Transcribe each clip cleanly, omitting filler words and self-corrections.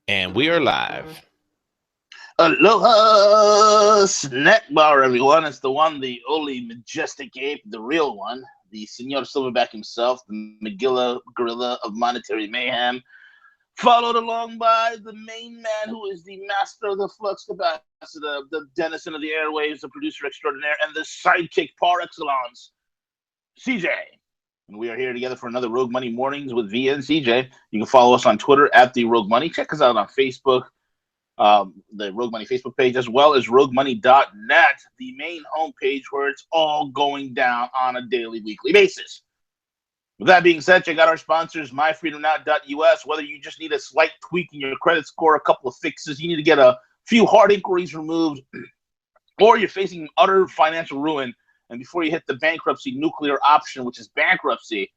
And we are live. Aloha snack bar, everyone. It's the one, the only majestic ape, the real one, the Senor Silverback himself, the Magilla Gorilla of Monetary Mayhem, followed along by the main man who is the master of the flux capacitor, the denizen of the airwaves, the producer extraordinaire, and the sidekick par excellence, CJ. And we are here together for another Rogue Money Mornings with V and CJ. You can follow us on Twitter at the Rogue Money. Check us out on Facebook, the Rogue Money Facebook page, as well as roguemoney.net, the main homepage where it's all going down on a daily, weekly basis. With that being said, check out our sponsors, myfreedomnow.us. Whether you just need a slight tweak in your credit score, a couple of fixes, you need to get a few hard inquiries removed, or you're facing utter financial ruin, and before you hit the bankruptcy nuclear option, which is bankruptcy,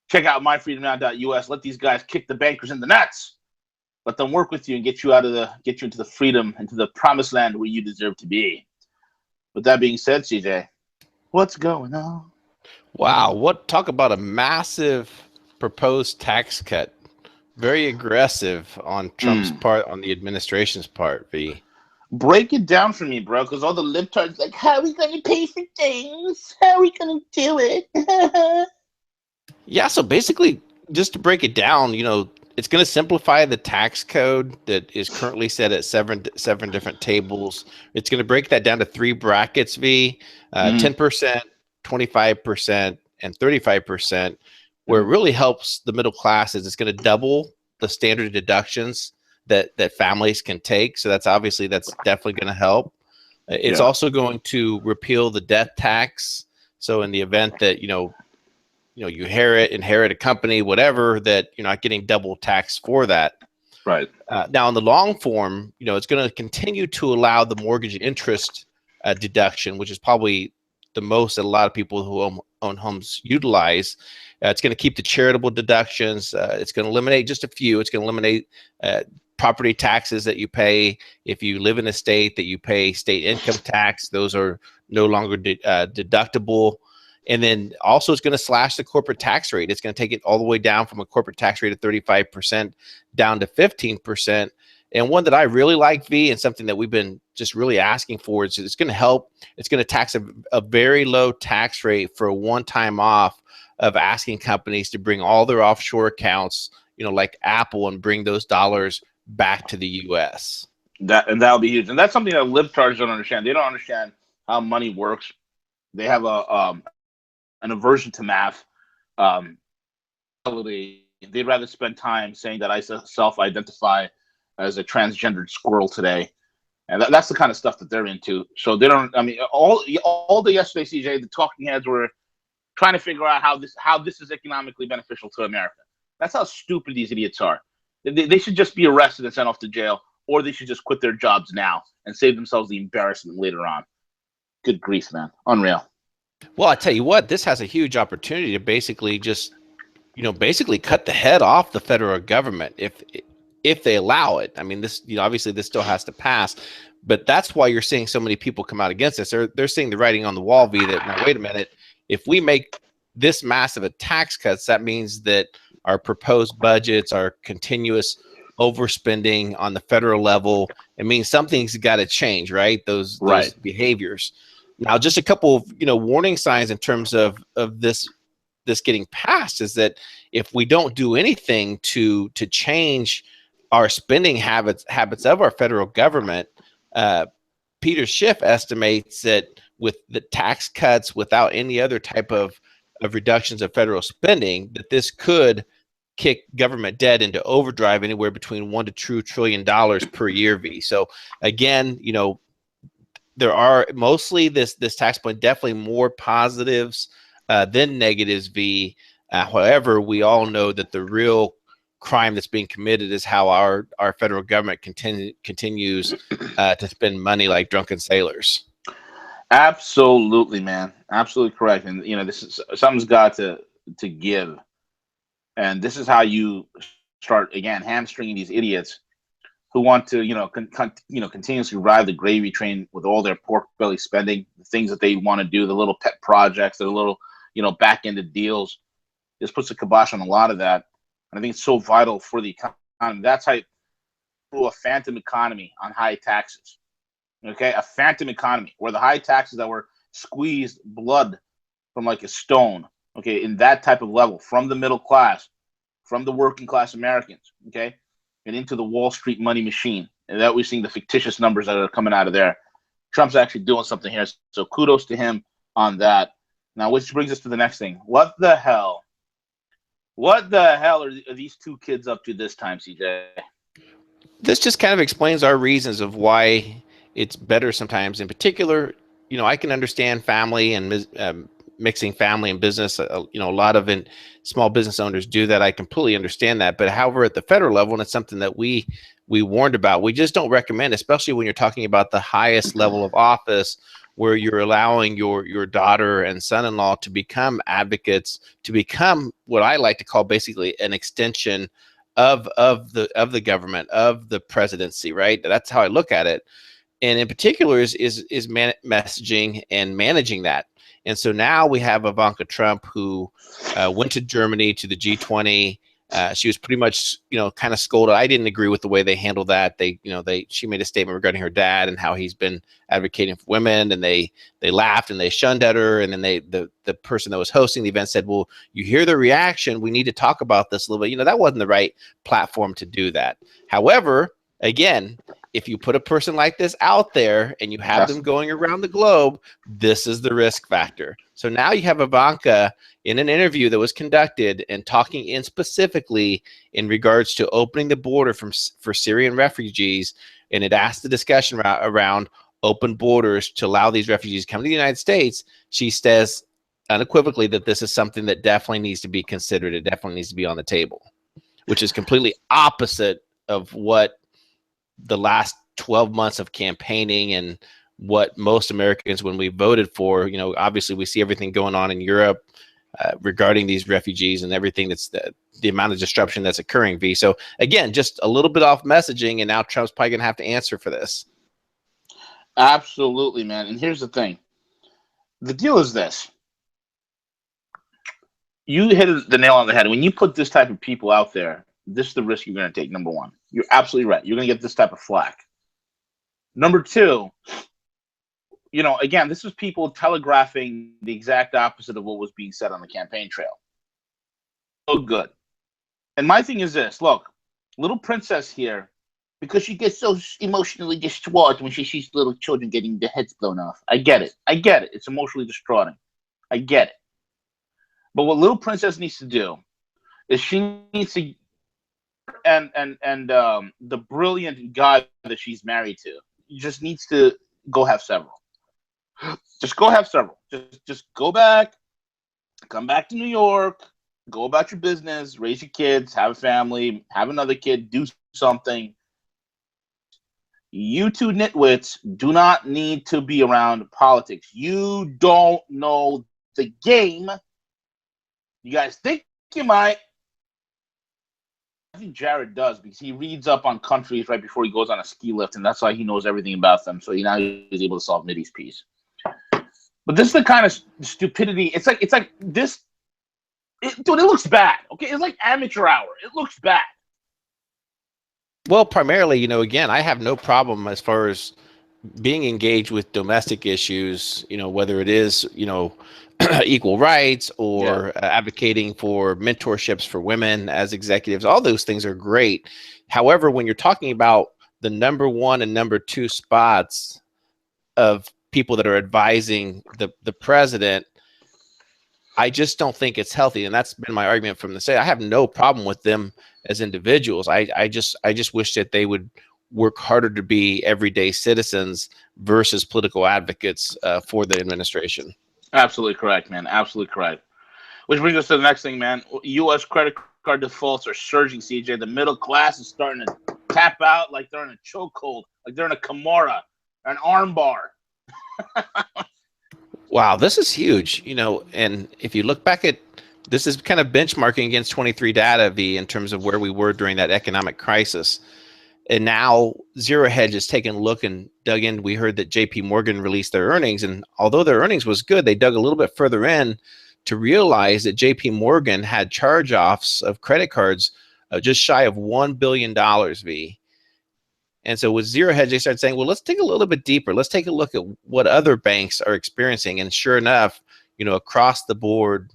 check out myfreedomnow.us. Let these guys kick the bankers in the nuts. Let them work with you and get you into the freedom, into the promised land where you deserve to be. With that being said, CJ, what's going on? Wow, talk about a massive proposed tax cut. Very aggressive on Trump's part, on the administration's part, V. Break it down for me, bro, because all the libtards like, how are we going to pay for things? How are we going to do it? Yeah, so basically, just to break it down, it's going to simplify the tax code that is currently set at seven different tables. It's going to break that down to 3 brackets, V, 10%, 25%, and 35%. Where it really helps the middle class is it's going to double the standard deductions that families can take. So that's definitely going to help. It's also going to repeal the death tax. So in the event that, you inherit a company, whatever, that you're not getting double tax for that. Right. Now, in the long form, it's going to continue to allow the mortgage interest deduction, which is probably the most that a lot of people who own homes utilize. It's going to keep the charitable deductions. It's going to eliminate just a few. It's going to eliminate property taxes that you pay if you live in a state that you pay state income tax. Those are no longer deductible. And then also it's going to slash the corporate tax rate. It's going to take it all the way down from a corporate tax rate of 35% down to 15%. And one that I really like, V, and something that we've been just really asking for is it's going to help. It's going to tax a very low tax rate for a one-time off of asking companies to bring all their offshore accounts, like Apple, and bring those dollars back to the U.S. That'll be huge. And that's something that libtards don't understand. They don't understand how money works. They have an aversion to math. They'd rather spend time saying that I self-identify as a transgendered squirrel today, and that's the kind of stuff that they're into. So they don't. I mean, all day yesterday, CJ, the talking heads were trying to figure out how this is economically beneficial to America. That's how stupid these idiots are. They should just be arrested and sent off to jail, or they should just quit their jobs now and save themselves the embarrassment later on. Good grief, man. Unreal. Well, I tell you what, this has a huge opportunity to basically just, basically cut the head off the federal government if they allow it. I mean, this, obviously this still has to pass, but that's why you're seeing so many people come out against this. They're seeing the writing on the wall, V, that now, wait a minute, if we make this massive a tax cuts, that means that our proposed budgets, our continuous overspending on the federal level, it means something's got to change, right? Those behaviors. Now, just a couple of warning signs in terms of this getting passed is that if we don't do anything to change our spending habits of our federal government, Peter Schiff estimates that with the tax cuts, without any other type of reductions of federal spending, that this could kick government debt into overdrive anywhere between $1 to $2 trillion per year, V. So again, there are mostly this tax plan, definitely more positives than negatives, V. However, we all know that the real crime that's being committed is how our federal government continues to spend money like drunken sailors. Absolutely, man. Absolutely correct. And this is something's got to give. And this is how you start again hamstringing these idiots who want to, continuously ride the gravy train with all their pork belly spending, the things that they want to do, the little pet projects, the little, back-ended deals. This puts a kibosh on a lot of that. And I think it's so vital for the economy. That's how through a phantom economy on high taxes. Okay, a phantom economy where the high taxes that were squeezed blood from like a stone. Okay, in that type of level, from the middle class, from the working class Americans. Okay, and into the Wall Street money machine, and that we're seeing the fictitious numbers that are coming out of there. Trump's actually doing something here, so kudos to him on that. Now, which brings us to the next thing. What the hell? What the hell are these two kids up to this time, CJ? This just kind of explains our reasons of why it's better sometimes. In particular, I can understand family and mixing family and business. A lot of small business owners do that. I completely understand that. But however, at the federal level, and it's something that we warned about, we just don't recommend, especially when you're talking about the highest level of office, where you're allowing your daughter and son-in-law to become advocates, to become what I like to call basically an extension of the government, of the presidency, right? That's how I look at it. And in particular is messaging and managing that. And so now we have Ivanka Trump, who went to Germany to the G20. She was pretty much, kind of scolded. I didn't agree with the way they handled that. She made a statement regarding her dad and how he's been advocating for women, and they laughed and they shunned at her. And then the person that was hosting the event said, "Well, you hear the reaction. We need to talk about this a little bit." That wasn't the right platform to do that. However, again, if you put a person like this out there and you have them going around the globe, this is the risk factor. So now you have Ivanka in an interview that was conducted and talking in specifically in regards to opening the border for Syrian refugees. And it asked the discussion around open borders to allow these refugees to come to the United States. She says unequivocally that this is something that definitely needs to be considered. It definitely needs to be on the table, which is completely opposite of what the last 12 months of campaigning and what most Americans, when we voted for, obviously we see everything going on in Europe regarding these refugees and everything that's the amount of disruption that's occurring. V. So again, just a little bit off messaging, and now Trump's probably going to have to answer for this. Absolutely, man. And here's the thing. The deal is this. You hit the nail on the head. When you put this type of people out there, this is the risk you're going to take, number one. You're absolutely right. You're going to get this type of flack. Number two, again, this is people telegraphing the exact opposite of what was being said on the campaign trail. So good. And my thing is this. Look, little princess here, because she gets so emotionally distraught when she sees little children getting their heads blown off. I get it. It's emotionally distraughting. I get it. But what little princess needs to do is she needs to and the brilliant guy that she's married to just needs to go have several. Just go have several. Just go back, come back to New York, go about your business, raise your kids, have a family, have another kid, do something. You two nitwits do not need to be around politics. You don't know the game. You guys think you might. I think Jared does, because he reads up on countries right before he goes on a ski lift, and that's why he knows everything about them. So now he's able to solve Mideast peace. But this is the kind of stupidity. It's like this. Dude, it looks bad. Okay, it's like amateur hour. It looks bad. Well, primarily, again, I have no problem as far as being engaged with domestic issues, whether it is, equal rights or advocating for mentorships for women as executives. All those things are great. However, when you're talking about the number one and number two spots of people that are advising the president, I just don't think it's healthy. And that's been my argument from the start. I have no problem with them as individuals. I just wish that they would work harder to be everyday citizens versus political advocates for the administration. Absolutely correct, man. Absolutely correct. Which brings us to the next thing, man. U.S. credit card defaults are surging, CJ. The middle class is starting to tap out like they're in a chokehold, like they're in a Kimura, an armbar. Wow, this is huge. And if you look back at this, is kind of benchmarking against 23 data, V, in terms of where we were during that economic crisis. And now Zero Hedge has taken a look and dug in. We heard that JP Morgan released their earnings, and although their earnings was good, they dug a little bit further in to realize that JP Morgan had charge-offs of credit cards just shy of $1 billion, V. And so with zero hedge, they started saying, well, let's take a little bit deeper. Let's take a look at what other banks are experiencing. And sure enough, across the board,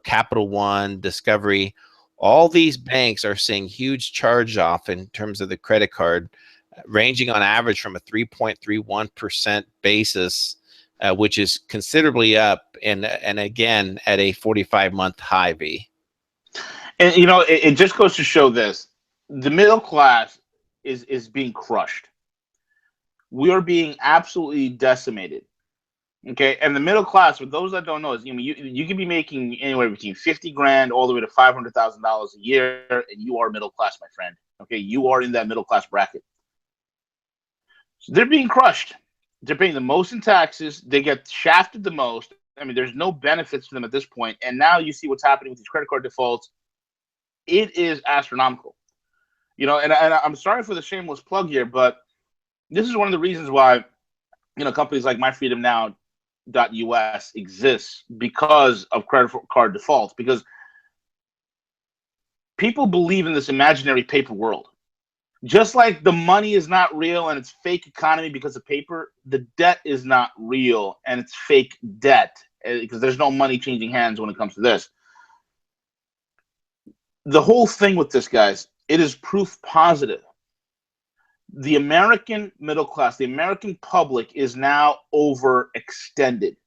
Capital One, Discovery, all these banks are seeing huge charge off in terms of the credit card, ranging on average from a 3.31% basis, which is considerably up, and again at a 45-month high. V. And it just goes to show this: the middle class is being crushed. We are being absolutely decimated. Okay, and the middle class, for those that don't know, is you can be making anywhere between 50 grand all the way to $500,000 a year, and you are middle class, my friend. Okay, you are in that middle class bracket. So they're being crushed. They're paying the most in taxes. They get shafted the most. I mean, there's no benefits to them at this point. And now you see what's happening with these credit card defaults. It is astronomical. And I'm sorry for the shameless plug here, but this is one of the reasons why, companies like MyFreedomNow.us exists, because of credit card defaults, because people believe in this imaginary paper world. Just like the money is not real and it's fake economy because of paper, the debt is not real and it's fake debt, because there's no money changing hands when it comes to this. The whole thing with this, guys, it is proof positive. The American middle class, the American public, is now overextended.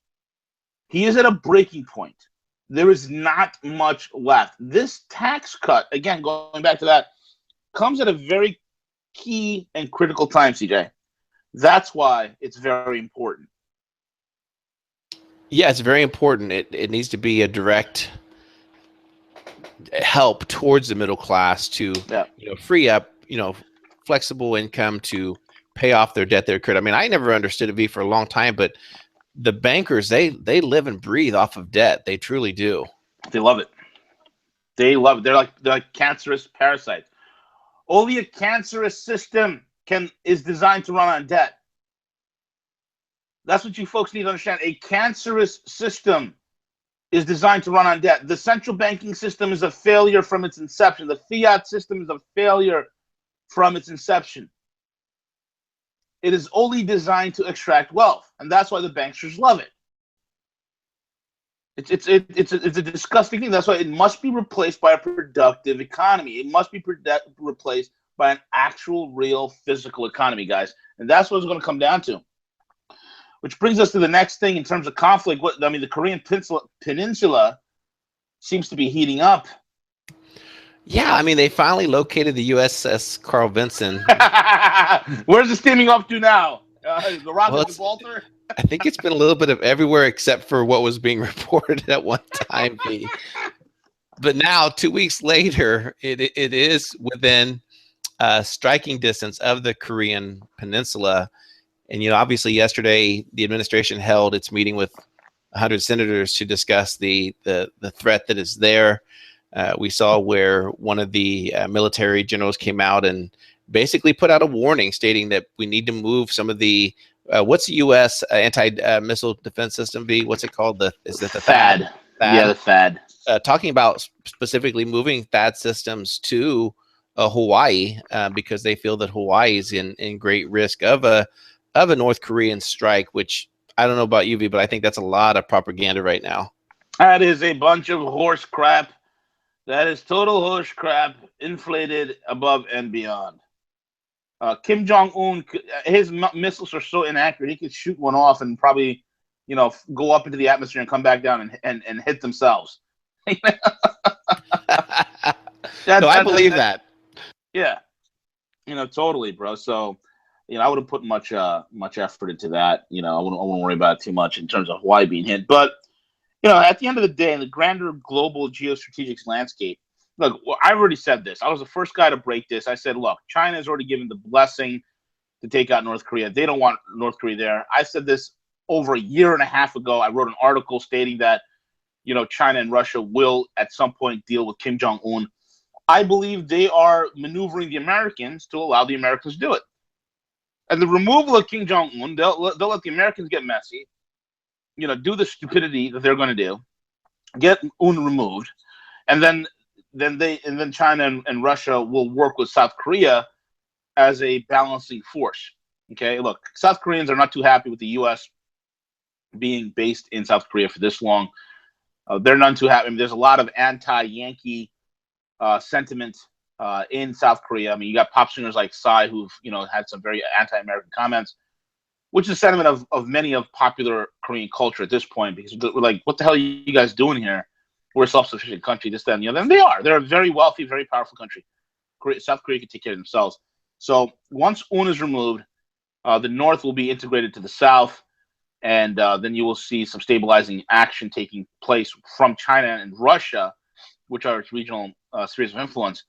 He is at a breaking point. There is not much left. This tax cut, again, going back to that, comes at a very key and critical time, CJ. That's why it's very important. Yeah, it's very important. It needs to be a direct help towards the middle class to free up flexible income to pay off their debt they're incurred. I mean, I never understood it for a long time, but the bankers, they live and breathe off of debt. They truly do. They love it. They love it. They're like cancerous parasites. Only a cancerous system is designed to run on debt. That's what you folks need to understand. A cancerous system is designed to run on debt. The central banking system is a failure from its inception. The fiat system is a failure from its inception. It is only designed to extract wealth, and that's why the banksters love it. It's a disgusting thing. That's why it must be replaced by a productive economy. It must be replaced by an actual, real, physical economy, guys. And that's what it's going to come down to. Which brings us to the next thing in terms of conflict. The Korean Peninsula seems to be heating up. Yeah, I mean, they finally located the USS Carl Vinson. Where's it steaming up to now? The Rock of Gibraltar? I think it's been a little bit of everywhere except for what was being reported at one time. But now, 2 weeks later, it is within striking distance of the Korean Peninsula. And, obviously yesterday, the administration held its meeting with 100 senators to discuss the threat that is there. We saw where one of the military generals came out and basically put out a warning stating that we need to move some of the what's the U.S. Anti-missile defense system? What's it called? Is it the THAAD? Yeah, the THAAD. Talking about specifically moving THAAD systems to Hawaii because they feel that Hawaii is in great risk of a North Korean strike. Which I don't know about you, V, but I think that's a lot of propaganda right now. That is a bunch of horse crap. That is total horse crap, inflated above and beyond. Kim Jong-un, his missiles are so inaccurate. He could shoot one off and probably, go up into the atmosphere and come back down and hit themselves. I believe that. Yeah, totally, bro. So, I wouldn't put much effort into that. I wouldn't worry about it too much in terms of Hawaii being hit. But, at the end of the day, in the grander global geostrategic landscape, look, I've already said this. I was the first guy to break this. I said, look, China has already given the blessing to take out North Korea. They don't want North Korea there. I said this over a year and a half ago. I wrote an article stating that, China and Russia will at some point deal with Kim Jong-un. I believe they are maneuvering the Americans to allow the Americans to do it. And the removal of Kim Jong-un, they'll let the Americans get messy, do the stupidity that they're going to do, get Un removed, and then China and Russia will work with South Korea as a balancing force. Okay, look, South Koreans are not too happy with the U.S. being based in South Korea for this long. They're none too happy. I mean, there's a lot of anti-Yankee sentiment in South Korea. I mean, you got pop singers like Psy who've had some very anti-American comments, which is a sentiment of many of popular Korean culture at this point, because we're like, what the hell are you guys doing here? We're a self-sufficient country, this, that, and the other. And they are. They're a very wealthy, very powerful country. South Korea can take care of themselves. So once UN is removed, the North will be integrated to the South, and then you will see some stabilizing action taking place from China and Russia, which are its regional spheres of influence.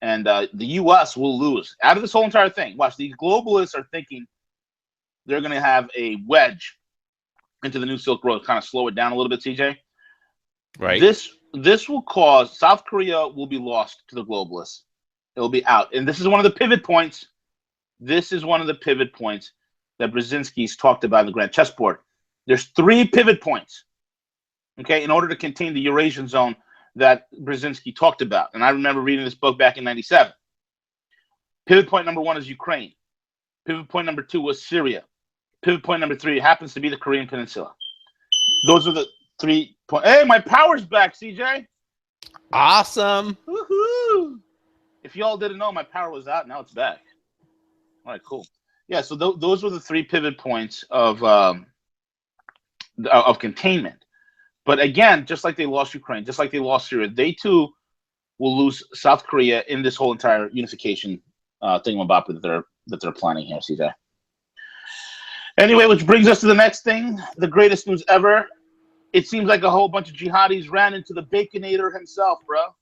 And the U.S. will lose out of this whole entire thing. Watch, these globalists are thinking they're going to have a wedge into the new Silk Road, kind of slow it down a little bit, CJ. Right. This will cause South Korea will be lost to the globalists. It'll be out. And this is one of the pivot points. This is one of the pivot points that Brzezinski's talked about in the Grand Chessboard. There's 3 pivot points, okay, in order to contain the Eurasian zone that Brzezinski talked about. And I remember reading this book back in 97. Pivot point number 1 is Ukraine. Pivot point number 2 was Syria. Pivot point number 3 happens to be the Korean Peninsula. Those are the 3 points. Hey, my power's back, CJ. Awesome. Woohoo! If y'all didn't know, my power was out. Now it's back. All right, cool. Yeah, so those were the 3 pivot points of containment. But again, just like they lost Ukraine, just like they lost Syria, they too will lose South Korea in this whole entire unification thingamabop that they're planning here, CJ. Anyway, which brings us to the next thing, the greatest news ever. It seems like a whole bunch of jihadis ran into the Baconator himself, bro.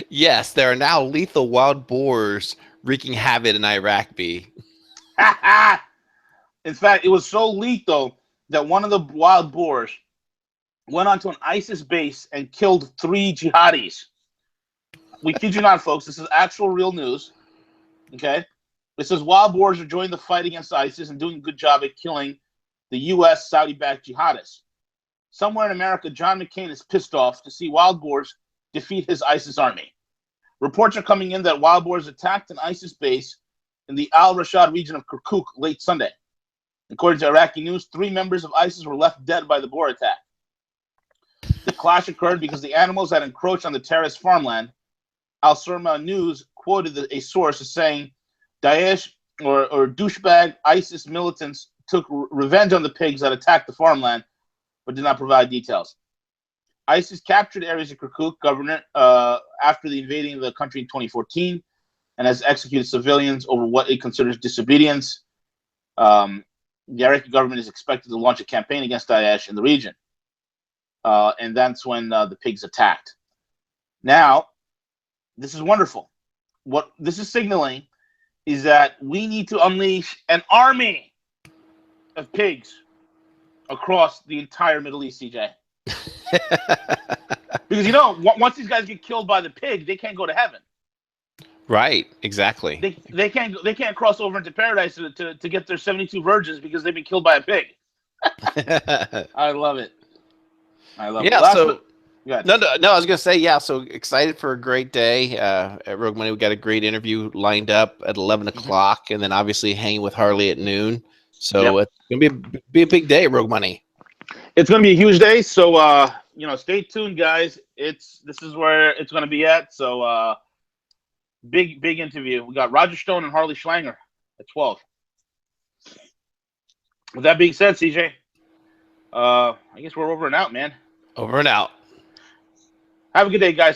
Yes, there are now lethal wild boars wreaking havoc in Iraq, B. In fact, it was so lethal that one of the wild boars went onto an ISIS base and killed 3 jihadis. We kid you not, folks. This is actual real news. Okay? It says wild boars are joining the fight against ISIS and doing a good job at killing the U.S. Saudi-backed jihadists. Somewhere in America, John McCain is pissed off to see wild boars defeat his ISIS army. Reports are coming in that wild boars attacked an ISIS base in the Al-Rashad region of Kirkuk late Sunday. According to Iraqi news, 3 members of ISIS were left dead by the boar attack. The clash occurred because the animals had encroached on the terrorist farmland. Al-Surma News quoted a source as saying, Daesh or douchebag ISIS militants took revenge on the pigs that attacked the farmland, but did not provide details. ISIS captured areas of Kirkuk government after the invading of the country in 2014 and has executed civilians over what it considers disobedience. The Iraqi government is expected to launch a campaign against Daesh in the region. And that's when the pigs attacked. Now, this is wonderful. What this is signaling is that we need to unleash an army of pigs across the entire Middle East, CJ. Because once these guys get killed by the pig, they can't go to heaven. Right, exactly. They can't cross over into paradise to get their 72 virgins because they've been killed by a pig. I love it. I love it. No, I was gonna say, yeah. So excited for a great day at Rogue Money. We got a great interview lined up at 11 o'clock, and then obviously hanging with Harley at noon. So It's gonna be a big day at Rogue Money. It's gonna be a huge day. So stay tuned, guys. This is where it's gonna be at. So big interview. We got Roger Stone and Harley Schlanger at 12. With that being said, CJ, I guess we're over and out, man. Over and out. Have a good day, guys.